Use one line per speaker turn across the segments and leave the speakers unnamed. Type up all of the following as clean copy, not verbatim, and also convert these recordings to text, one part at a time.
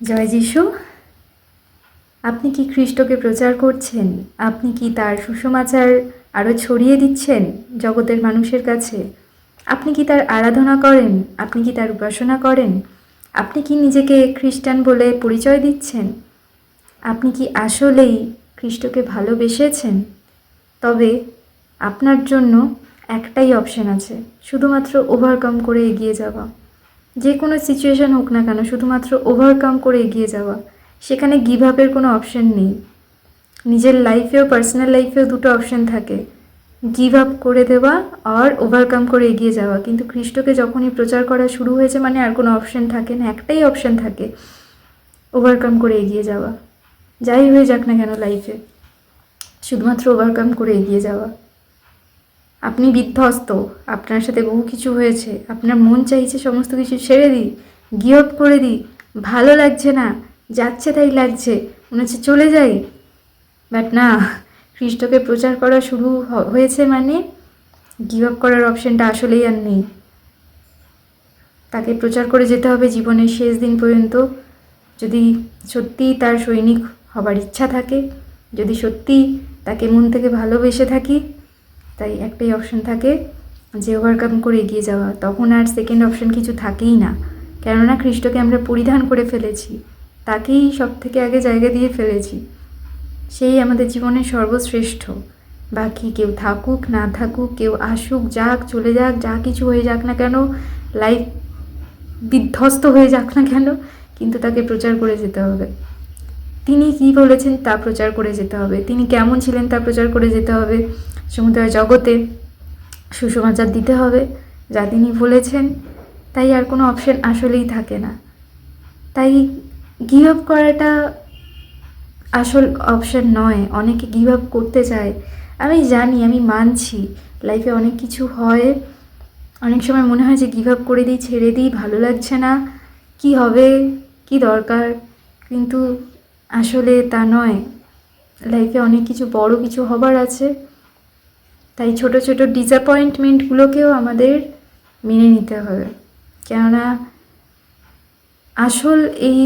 জয় যিশু। আপনি কি খ্রিস্টকে প্রচার করছেন? আপনি কি তার সুসমাচার আরও ছড়িয়ে দিচ্ছেন জগতের মানুষের কাছে? আপনি কি তার আরাধনা করেন? আপনি কি তার উপাসনা করেন? আপনি কি নিজেকে খ্রিস্টান বলে পরিচয় দিচ্ছেন? আপনি কি আসলেই খ্রিস্টকে ভালোবেসেছেন? তবে আপনার জন্য একটাই অপশন আছে, শুধুমাত্র ওভারকাম করে এগিয়ে যাওয়া। যে কোনো সিচুয়েশান হোক না কেন, শুধুমাত্র ওভারকাম করে এগিয়ে যাওয়া। সেখানে গিভ আপের কোনো অপশন নেই। নিজের লাইফেও পার্সোনাল লাইফেও দুটো অপশন থাকে, গিভ আপ করে দেওয়া আর ওভারকাম করে এগিয়ে যাওয়া। কিন্তু খ্রিস্টকে যখনই প্রচার করা শুরু হয়েছে মানে আর কোনো অপশন থাকে না, একটাই অপশন থাকে, ওভারকাম করে এগিয়ে যাওয়া। যাই হয়ে যাক না কেন লাইফে, শুধুমাত্র ওভারকাম করে এগিয়ে যাওয়া। আপনি বিধ্বস্ত, আপনার সাথে বহু কিছু হয়েছে, আপনার মন চাইছে সমস্ত কিছু ছেড়ে দিই, গিভ আপ করে দিই, ভালো লাগছে না, যাচ্ছে তাই লাগছে, মনে হচ্ছে চলে যাই। বাট না, খ্রিস্টকে প্রচার করা শুরু হয়েছে মানে গিভ আপ করার অপশানটা আসলেই আর নেই। তাকে প্রচার করে যেতে হবে জীবনের শেষ দিন পর্যন্ত। যদি সত্যিই তার সৈনিক হবার ইচ্ছা থাকে, যদি সত্যিই তাকে মন থেকে ভালোবেসে থাকি, তাই একটাই অপশন থাকে, যে ওভারকাম করে এগিয়ে যাওয়া। তখন আর সেকেন্ড অপশন কিছু থাকেই না, কেননা খ্রিস্টকে আমরা পরিধান করে ফেলেছি, তাকেই সব থেকে আগে জায়গা দিয়ে ফেলেছি। সেই আমাদের জীবনের সর্বশ্রেষ্ঠ। বাকি কেউ থাকুক না থাকুক, কেউ আসুক যাক চলে যাক, যা কিছু হয়ে যাক না কেন, লাইফ বিধ্বস্ত হয়ে যাক না কেন, কিন্তু তাকে প্রচার করে যেতে হবে। তিনি কি বলেছেন তা প্রচার করে যেতে হবে, তিনি কেমন ছিলেন তা প্রচার করে যেতে হবে। সমুদয় জগতে সুসমাচার দিতে হবে যা তিনি বলেছেন। তাই আর কোনো অপশন আসলেই থাকে না। তাই গিভ আপ করাটা আসল অপশন নয়। অনেকে গিভ আপ করতে চায়, আমি জানি, আমি মানছি লাইফে অনেক কিছু হয়, অনেক সময় মনে হয় যে গিভ আপ করে দিই, ছেড়ে দিই, ভালো লাগছে না, কি হবে, কি দরকার। কিন্তু আসলে তা নয়, লাইফে অনেক কিছু বড় কিছু হবার আছে। তাই ছোট ছোট ডিসঅ্যাপয়েন্টমেন্টগুলোকেও আমাদের মেনে নিতে হবে, কেননা আসল এই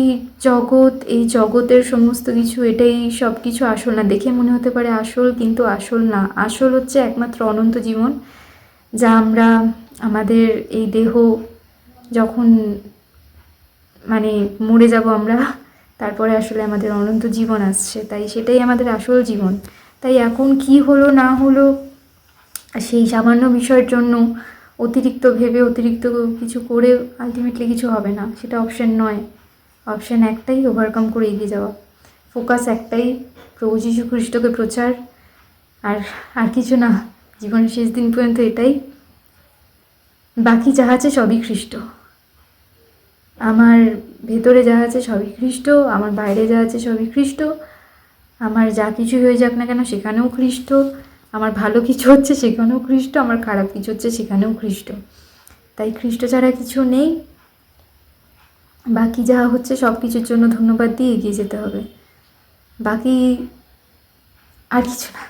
জগৎ, এই জগতের সমস্ত কিছু, এটাই সব কিছু আসল না। দেখে মনে হতে পারে আসল, কিন্তু আসল না। আসল হচ্ছে একমাত্র অনন্ত জীবন, যা আমরা আমাদের এই দেহ যখন মানে মরে যাব আমরা, তারপরে আসলে আমাদের অনন্ত জীবন আসছে। তাই সেটাই আমাদের আসল জীবন। তাই এখন কি হলো না হলো সেই সামান্য বিষয়ের জন্য অতিরিক্ত ভেবে অতিরিক্ত কিছু করে আলটিমেটলি কিছু হবে না। সেটা অপশন নয়, অপশন একটাই, ওভারকাম করে এগিয়ে যাওয়া। ফোকাস একটাই, প্রভু যীশু খ্রিস্টকে প্রচার, আর আর কিছু না। জীবনের শেষ দিন পর্যন্ত এটাই। বাকি যা আছে সবই খ্রিস্ট। আমার ভেতরে যা আছে সবই খ্রিস্ট, আমার বাইরে যা আছে সবই খ্রিস্ট। আমার যা কিছু হয়ে যাক না কেন সেখানেও খ্রিস্ট। আমার ভালো কিছু হচ্ছে সেখানেও খ্রিস্ট, আমার খারাপ কিছু হচ্ছে সেখানেও খ্রিস্ট। তাই খ্রিস্ট ছাড়া কিছু নেই। বাকি যা হচ্ছে সব কিছুর জন্য ধন্যবাদ দিয়ে এগিয়ে যেতে হবে। বাকি আর কিছু না।